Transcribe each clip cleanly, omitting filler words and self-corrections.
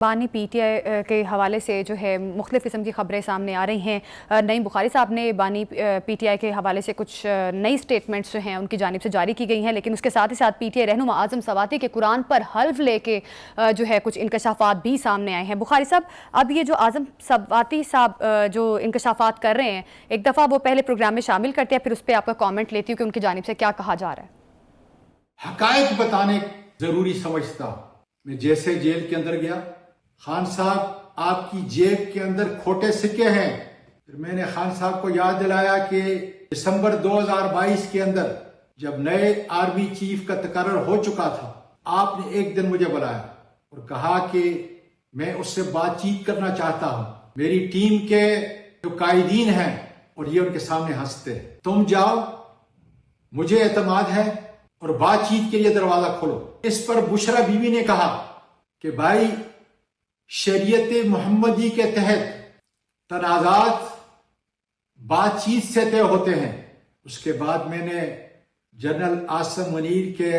بانی P T I کے حوالے سے جو ہے مختلف قسم کی خبریں سامنے آ رہی ہیں. نعیم بخاری صاحب نے بانی پی ٹی آئی کے حوالے سے کچھ نئی سٹیٹمنٹس جو ہیں ان کی جانب سے جاری کی گئی ہیں, لیکن اس کے ساتھ ہی ساتھ پی ٹی آئی رہنما اعظم سواتی کے قرآن پر حلف لے کے جو ہے کچھ انکشافات بھی سامنے آئے ہیں. بخاری صاحب, اب یہ جو اعظم سواتی صاحب جو انکشافات کر رہے ہیں, ایک دفعہ وہ پہلے پروگرام میں شامل کرتے ہیں, پھر اس پہ آپ کا کامنٹ لیتی ہوں کہ ان کی جانب سے کیا کہا جا رہا ہے. حقائق بتانے ضروری سمجھتا. میں جیسے جیل کے اندر گیا, خان صاحب آپ کی جیب کے اندر کھوٹے سکے ہیں. پھر میں نے خان صاحب کو یاد دلایا کہ دسمبر 2022 کے اندر جب نئے آرمی چیف کا تقرر ہو چکا تھا, آپ نے ایک دن مجھے بلایا اور کہا کہ میں اس سے بات چیت کرنا چاہتا ہوں. میری ٹیم کے جو قائدین ہیں اور یہ ان کے سامنے ہنستے, تم جاؤ, مجھے اعتماد ہے اور بات چیت کے لیے دروازہ کھولو. اس پر بشرا بیوی نے کہا کہ بھائی شریعت محمدی کے تحت تنازعات بات چیت سے طے ہوتے ہیں. اس کے بعد میں نے جنرل عاصم منیر کے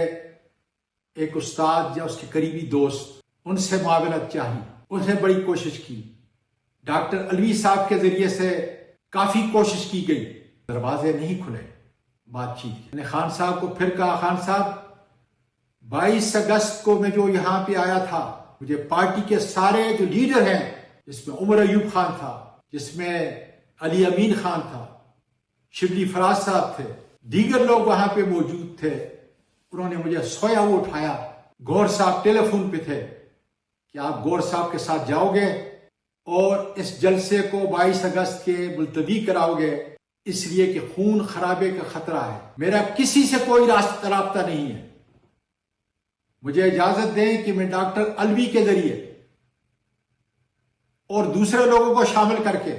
ایک استاد یا اس کے قریبی دوست, ان سے معاونت چاہی, انہیں بڑی کوشش کی. ڈاکٹر علوی صاحب کے ذریعے سے کافی کوشش کی گئی, دروازے نہیں کھلے بات چیت. میں نے خان صاحب کو پھر کہا, خان صاحب 22 اگست کو میں جو یہاں پہ آیا تھا, مجھے پارٹی کے سارے جو لیڈر ہیں, جس میں عمر ایوب خان تھا, جس میں علی امین خان تھا, شبلی فراز صاحب تھے, دیگر لوگ وہاں پہ موجود تھے, انہوں نے مجھے سویا ہوا اٹھایا. گور صاحب ٹیلی فون پہ تھے کہ آپ گور صاحب کے ساتھ جاؤ گے اور اس جلسے کو 22 اگست کے ملتوی کراؤ گے, اس لیے کہ خون خرابے کا خطرہ ہے. میرا کسی سے کوئی رابطہ نہیں ہے. مجھے اجازت دیں کہ میں ڈاکٹر علوی کے ذریعے اور دوسرے لوگوں کو شامل کر کے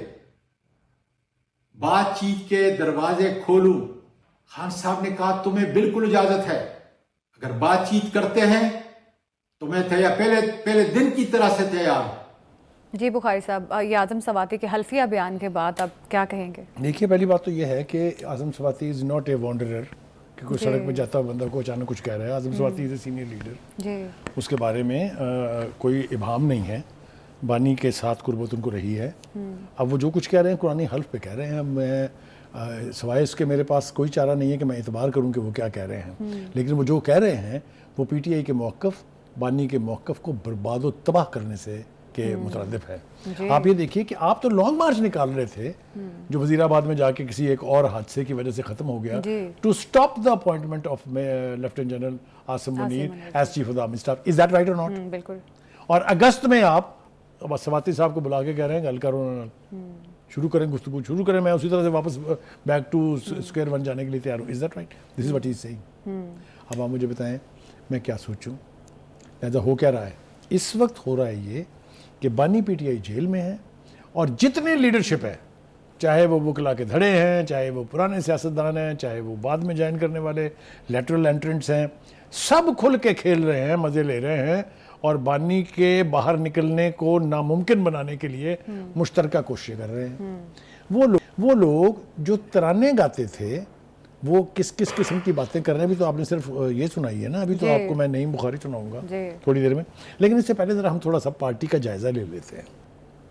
بات چیت کے دروازے کھولوں. خان صاحب نے کہا تمہیں بالکل اجازت ہے, اگر بات چیت کرتے ہیں تو میں پہلے دن کی طرح سے تیار ہوں. جی بخاری صاحب, یہ اعظم سواتی کے حلفیہ بیان کے بعد اب کیا کہیں گے؟ دیکھیے, پہلی بات تو یہ ہے کہ اعظم سواتی از ناٹ اے وانڈرر کہ کوئی سڑک پہ جاتا بندہ کو اچانک کچھ کہہ رہا ہے. اعظم سواتی از اے سینئر لیڈر, اس کے بارے میں کوئی ابہام نہیں ہے. بانی کے ساتھ قربت ان کو رہی ہے. اب وہ جو کچھ کہہ رہے ہیں قرآنی حلف پہ کہہ رہے ہیں. اب میں سوائے اس کے میرے پاس کوئی چارہ نہیں ہے کہ میں اعتبار کروں کہ وہ کیا کہہ رہے ہیں, لیکن وہ جو کہہ رہے ہیں وہ پی ٹی آئی کے موقف, بانی کے موقف کو برباد و تباہ کرنے سے کے مترادف ہے. آپ یہ دیکھیے کہ آپ تو لانگ مارچ نکال رہے تھے جو وزیر آباد میں جا کے کسی ایک اور حادثے کی وجہ سے ختم ہو گیا, to stop the appointment of lieutenant general Asim Munir as chief of the army staff. Is that right or not? بالکل. اور اگست میں آپ سواتی صاحب کو بلا کے کہہ رہے ہیں گل کرو, شروع کریں, گفتگو شروع کریں, میں اسی طرح سے واپس بیک ٹو اسکوائر ون جانے کے لیے تیار ہوں. Is that right? This is what he is saying. اب آپ مجھے بتائیں میں کیا سوچوں, لہذا ہو کیا رہا ہے اس وقت؟ ہو رہا ہے یہ کہ بانی پی ٹی آئی جیل میں ہے اور جتنے لیڈرشپ ہے, چاہے وہ وکلا کے دھڑے ہیں, چاہے وہ پرانے سیاستدان ہیں, چاہے وہ بعد میں جوائن کرنے والے لیٹرل انٹرنٹس ہیں, سب کھل کے کھیل رہے ہیں, مزے لے رہے ہیں اور بانی کے باہر نکلنے کو ناممکن بنانے کے لیے مشترکہ کوششیں کر رہے ہیں. وہ لوگ جو ترانے گاتے تھے وہ کس قسم کی باتیں کر رہے ہیں. ابھی تو آپ نے صرف یہ سنائی ہے نا, ابھی تو آپ کو میں نعیم بخاری سناؤں گا تھوڑی دیر میں, لیکن اس سے پہلے ذرا ہم تھوڑا سا پارٹی کا جائزہ لے لیتے ہیں.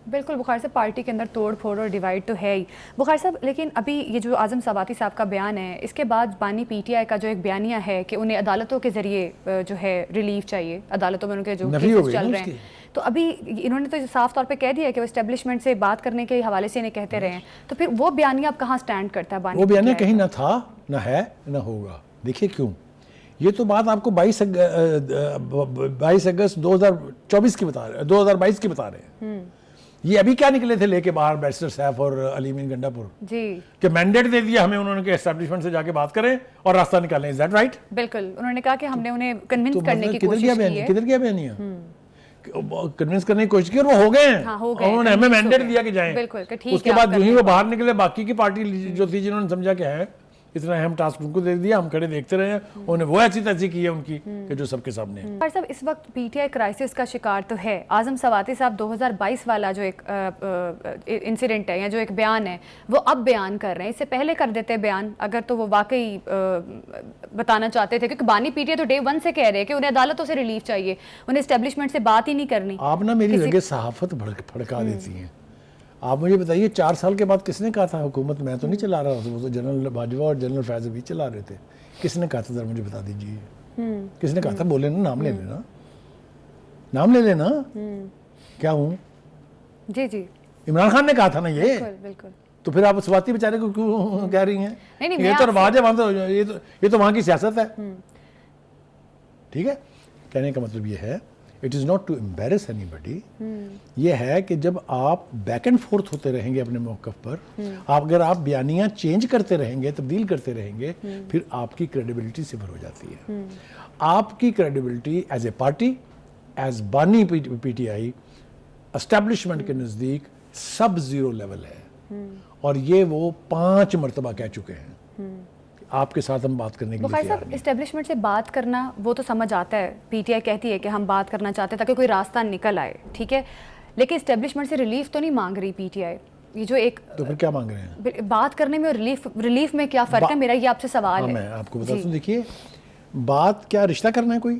بالکل بخاری صاحب, پارٹی کے اندر توڑ پھوڑ اور ڈیوائڈ تو ہے ہی بخاری صاحب, لیکن ابھی یہ جو اعظم سواتی صاحب کا بیان ہے, اس کے بعد بانی پی ٹی آئی کا جو ایک بیانیہ ہے کہ انہیں عدالتوں کے ذریعے جو ہے ریلیف چاہیے, عدالتوں میں ان کے جو کیسز چل رہے ہیں, تو ابھی انہوں نے تو صاف طور پہ کہہ دیا کہ وہ اسٹیبلشمنٹ سے بات کرنے کے حوالے سے انہیں کہتے رہے ہیں, تو پھر وہ بیانیہ اب کہاں سٹینڈ کرتا ہے؟ بانی وہ بیانیہ کہیں نہ تھا, نہ ہے, نہ ہوگا. دیکھیے کیوں, یہ تو بات آپ کو 22 اگست 2024 کی بتا رہے, 2022 کی بتا رہے ہیں. یہ ابھی کیا نکلے تھے لے کے باہر بیرسٹر سیف اور علی امین گنڈا پور, کہ مینڈیٹ دے دیا ہمیں انہوں نے کہ اسٹیبلشمنٹ سے جا کے بات کریں اور راستہ نکالیں. از دیٹ رائٹ؟ بالکل. انہوں نے کہا کہ ہم نے انہیں کنونس کرنے کی کوشش کی ہے. کدھر گیا بیانیہ؟ کنونس کرنے کی کوشش کی اور وہ ہو گئے ہیں. انہوں نے ہمیں مینڈیٹ دیا کہ جائیں. اس کے بعد جو ہی وہ باہر نکلے, باقی کی پارٹی جو تھی جنہوں نے سمجھا کہ ہے اتنا اہم ٹاسک ان کو دے دیا, ہم کھڑے دیکھتے رہے ہیں, انہیں وہ ایسی تیسی کی ہے ان کی کہ جو سب کے سامنے ہے. پر صاحب اس وقت پی ٹی آئی کرائسس کا شکار تو ہے. اعظم سواتی صاحب 2022 والا جو ایک انسیڈنٹ ہے یا جو ایک بیان ہے وہ اب بیان کر رہے ہیں, اس سے پہلے کر دیتے بیان اگر تو وہ واقعی بتانا چاہتے تھے, کیونکہ بانی پی ٹی آئی تو ڈے 1 سے کہہ رہے ہیں کہ انہیں عدالتوں سے ریلیف چاہیے, انہیں اسٹیبلشمنٹ سے بات ہی نہیں کرنی. آپ نا میری جگہ صحافت بھڑکا دیتی ہیں. آپ مجھے بتائیے 4 سال کے بعد کس نے کہا تھا حکومت, میں تو نہیں چلا رہا تھا, وہ تو جنرل باجوہ اور جنرل فیض ابھی چلا رہے تھے, کس نے کہا تھا ذرا مجھے بتا دیجیے, کس نے کہا تھا؟ بولے نا, نام لے لینا, نام لے لینا. کیا ہوں؟ جی جی عمران خان نے کہا تھا نا یہ, بالکل. تو پھر آپ سواتی بیچارے کو کیوں کہہ رہی ہیں؟ نہیں یہ تو رواج ہے وہاں, تو یہ تو وہاں کی سیاست ہے. ٹھیک ہے, کہنے کا مطلب یہ ہے it is not to embarrass anybody. یہ ہے کہ جب آپ بیک اینڈ فورتھ ہوتے رہیں گے اپنے موقف پر, اگر آپ بیانیاں چینج کرتے رہیں گے, تبدیل کرتے رہیں گے, پھر آپ کی کریڈیبلٹی صفر ہو جاتی ہے. آپ کی credibility as a party, as بانی پی ٹی آئی, اسٹیبلشمنٹ کے نزدیک سب زیرو لیول ہے, اور یہ وہ 5 مرتبہ کہہ چکے ہیں آپ کے ساتھ ہم بات کرنے کے لیے بخاری تیار صاحب نہیں. اسٹیبلشمنٹ سے بات کرنا وہ تو سمجھ آتا ہے, پی ٹی آئی کہتی ہے کہ ہم بات کرنا چاہتے ہیں تاکہ کوئی راستہ نکل آئے, ٹھیک ہے, لیکن اسٹیبلشمنٹ سے ریلیف تو نہیں مانگ رہی پی ٹی آئی. یہ جو ایک تو پھر کیا مانگ رہے ہیں؟ بات کرنے میں اور ریلیف میں کیا فرق ہے, میرا یہ آپ سے سوال ہے. میں آپ کو بتاتا ہوں, دیکھیے بات کیا رشتہ کرنا ہے, کوئی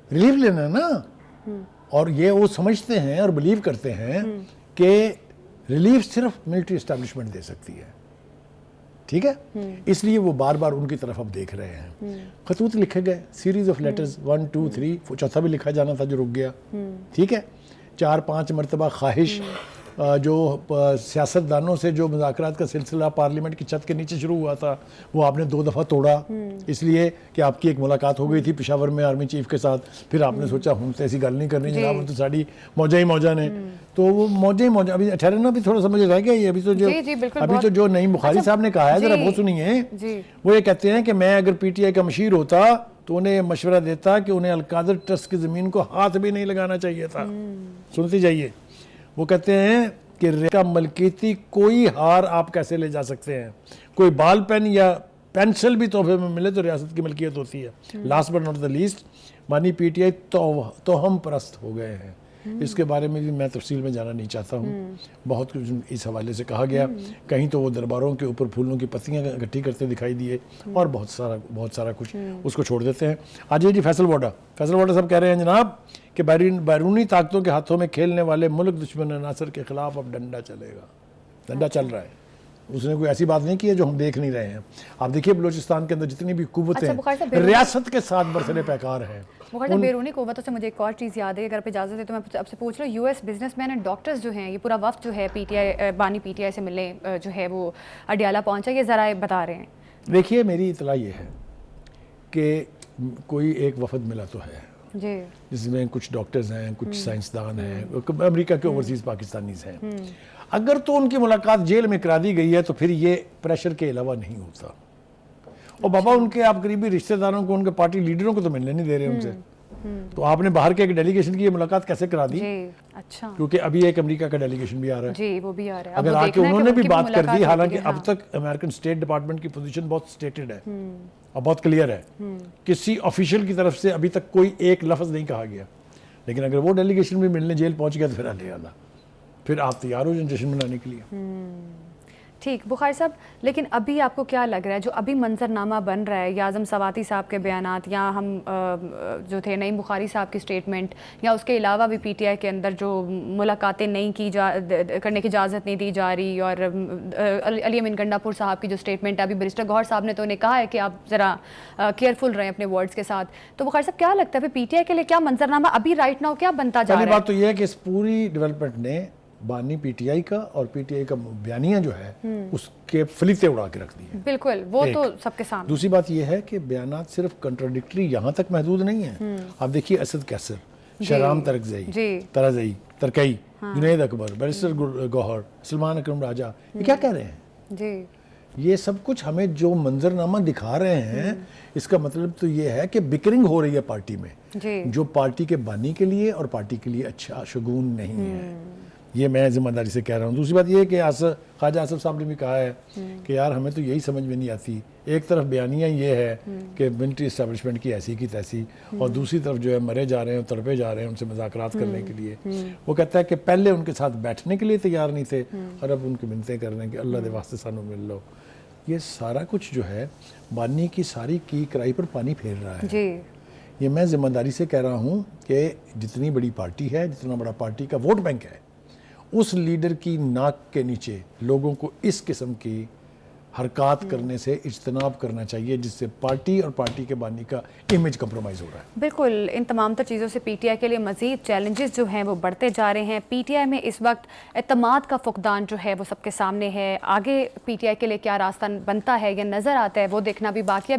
ریلیف لینا ہے نا, اور یہ وہ سمجھتے ہیں اور بلیو کرتے ہیں کہ ریلیف صرف ملٹری اسٹیبلشمنٹ دے سکتی ہے. ٹھیک ہے, اس لیے وہ بار بار ان کی طرف اب دیکھ رہے ہیں. خطوط لکھے گئے, سیریز آف لیٹرز 1 2 3, چوتھا بھی لکھا جانا تھا جو رک گیا. ٹھیک ہے, 4-5 مرتبہ خواہش جو سیاستدانوں سے جو مذاکرات کا سلسلہ پارلیمنٹ کی چھت کے نیچے شروع ہوا تھا, وہ آپ نے 2 دفعہ توڑا, اس لیے کہ آپ کی ایک ملاقات ہو گئی تھی پشاور میں آرمی چیف کے ساتھ. پھر آپ نے سوچا ہم تو ایسی گل نہیں کرنی جناب, ہم تو ساری موجہ ہی موجہ نے, تو وہ موجہ ہی موجہ. ابھی ٹھہرنا بھی تھوڑا سا مجھے رہ گیا یہ, ابھی تو جو نعیم بخاری صاحب نے کہا ہے ذرا وہ سنیے. وہ یہ کہتے ہیں کہ میں اگر پی ٹی آئی کا مشیر ہوتا تو انہیں مشورہ دیتا کہ انہیں القادر ٹرسٹ کی زمین کو ہاتھ بھی نہیں لگانا چاہیے تھا. سنتی جائیے, وہ کہتے ہیں کہ کا ملکیتی کوئی ہار آپ کیسے لے جا سکتے ہیں, کوئی بال پین یا پینسل بھی تحفے میں ملے تو ریاست کی ملکیت ہوتی ہے. Last but not the least, بانی پی ٹی آئی توہم پرست ہو گئے ہیں. اس کے بارے میں بھی میں تفصیل میں جانا نہیں چاہتا ہوں, بہت کچھ اس حوالے سے کہا گیا. کہیں تو وہ درباروں کے اوپر پھولوں کی پتیاں اکٹھی کرتے دکھائی دیے, اور بہت سارا کچھ اس کو چھوڑ دیتے ہیں. آج جی فیصل واڈا صاحب کہہ رہے ہیں جناب کہ بیرونی طاقتوں کے ہاتھوں میں کھیلنے والے ملک دشمن عناصر کے خلاف اب ڈنڈا چلے گا. ڈنڈا چل رہا ہے, اس نے کوئی ایسی بات نہیں کی ہے جو ہم دیکھ نہیں رہے ہیں. آپ دیکھیے بلوچستان کے اندر جتنی بھی قوتیں ریاست کے ساتھ برسر پیکار ہیں. بیرونی قوتوں سے مجھے ایک اور چیز یاد ہے, اگر آپ اجازت ہے تو میں آپ سے پوچھ رہا ہوں, U S business man and doctors جو ہیں, یہ پورا وفد جو ہے پی ٹی آئی بانی پی ٹی آئی سے ملنے جو ہے وہ اڈیالہ پہنچا, یہ ذرا بتا رہے ہیں. دیکھیے میری اطلاع یہ ہے کہ کوئی ایک وفد ملا تو ہے جی, جس میں کچھ ڈاکٹرز ہیں, کچھ سائنسدان ہیں, امریکہ کے اوورسیز پاکستانیز ہیں. اگر تو ان کی ملاقات جیل میں کرا دی گئی ہے تو پھر یہ پریشر کے علاوہ نہیں ہوتا. اور بابا ان کے آپ قریبی رشتہ داروں کو, ان کے پارٹی لیڈروں کو تو ملنے نہیں دے رہے ان سے, تو آپ نے باہر کے ایک ڈیلیگیشن کی یہ ملاقات کیسے کرا دی؟ اچھا, کیونکہ ابھی ایک امریکہ کا ڈیلیگیشن بھی آ رہا ہے. جی وہ بھی آ رہا ہے. اگر آ کے انہوں نے بھی بات کر دی, حالانکہ اب تک امریکن اسٹیٹ ڈپارٹمنٹ کی پوزیشن بہت اسٹیٹڈ ہے اور بہت کلیئر ہے, کسی آفیشیل کی طرف سے ابھی تک کوئی ایک لفظ نہیں کہا گیا. لیکن اگر وہ ڈیلیگیشن بھی ملنے جیل پہنچ گیا تو پھر اللہ, پھر آپ تیار ہو جائیں جشن منانے کے لیے. ٹھیک بخاری صاحب, لیکن ابھی آپ کو کیا لگ رہا ہے جو ابھی منظر نامہ بن رہا ہے, یا اعظم سواتی صاحب کے بیانات, یا ہم جو تھے نعیم بخاری صاحب کی اسٹیٹمنٹ, یا اس کے علاوہ بھی پی ٹی آئی کے اندر جو ملاقاتیں نہیں کرنے کی اجازت نہیں دی جا رہی, اور علی امین گنڈا پور صاحب کی جو اسٹیٹمنٹ ہے, ابھی بیرسٹر گوہر صاحب نے تو انہیں کہا ہے کہ آپ ذرا کیئرفل رہیں اپنے ورڈز کے ساتھ. تو بخاری صاحب کیا لگتا ہے پی ٹی آئی کے لیے کیا منظر نامہ ابھی رائٹ ناؤ کیا بنتا جا رہا ہے؟ پہلی بات تو یہ ہے کہ اس پوری ڈیولپمنٹ نے بانی پی ٹی آئی کا اور پی ٹی آئی کا بیانیہ جو ہے اس کے فلیتے اڑا کے رکھ دی ہیں. بالکل, وہ تو سب کے سامنے. دوسری بات یہ ہے کہ بیانات صرف کنٹراڈکٹری یہاں تک محدود نہیں ہیں. آپ دیکھیے اسد کیسر, شہرام ترکزئی, ترکئی, جنید اکبر, بیرسٹر گوہر, سلمان اکرم راجہ, یہ کیا کہہ رہے ہیں؟ جی, یہ سب کچھ ہمیں جو منظر نامہ دکھا رہے ہیں, اس کا مطلب تو یہ ہے کہ بکرنگ ہو رہی ہے پارٹی میں, جو پارٹی کے بانی کے لیے اور پارٹی کے لیے اچھا شگون نہیں ہے. یہ میں ذمہ داری سے کہہ رہا ہوں. دوسری بات یہ ہے کہ خواجہ آصف صاحب نے بھی کہا ہے کہ یار ہمیں تو یہی سمجھ میں نہیں آتی, ایک طرف بیانیہ یہ ہے کہ ملٹری اسٹیبلشمنٹ کی ایسی کی تیسی, اور دوسری طرف جو ہے مرے جا رہے ہیں, تڑپے جا رہے ہیں ان سے مذاکرات کرنے کے لیے. وہ کہتا ہے کہ پہلے ان کے ساتھ بیٹھنے کے لیے تیار نہیں تھے, اور اب ان کی منتیں کر رہے ہیں کہ اللہ دے واسطے سانو مل لو. یہ سارا کچھ جو ہے بانی کی ساری کی کرائی پر پانی پھیر رہا ہے. جی یہ میں ذمہ داری سے کہہ رہا ہوں کہ جتنی بڑی پارٹی ہے, جتنا بڑا پارٹی کا ووٹ بینک ہے, اس لیڈر کی ناک کے نیچے لوگوں کو اس قسم کی حرکات کرنے سے اجتناب کرنا چاہیے جس سے پارٹی اور پارٹی کے بانی کا امیج کمپرومائز ہو رہا ہے. بالکل, ان تمام تر چیزوں سے پی ٹی آئی کے لیے مزید چیلنجز جو ہیں وہ بڑھتے جا رہے ہیں. پی ٹی آئی میں اس وقت اعتماد کا فقدان جو ہے وہ سب کے سامنے ہے. آگے پی ٹی آئی کے لیے کیا راستہ بنتا ہے یا نظر آتا ہے وہ دیکھنا بھی باقی ہے.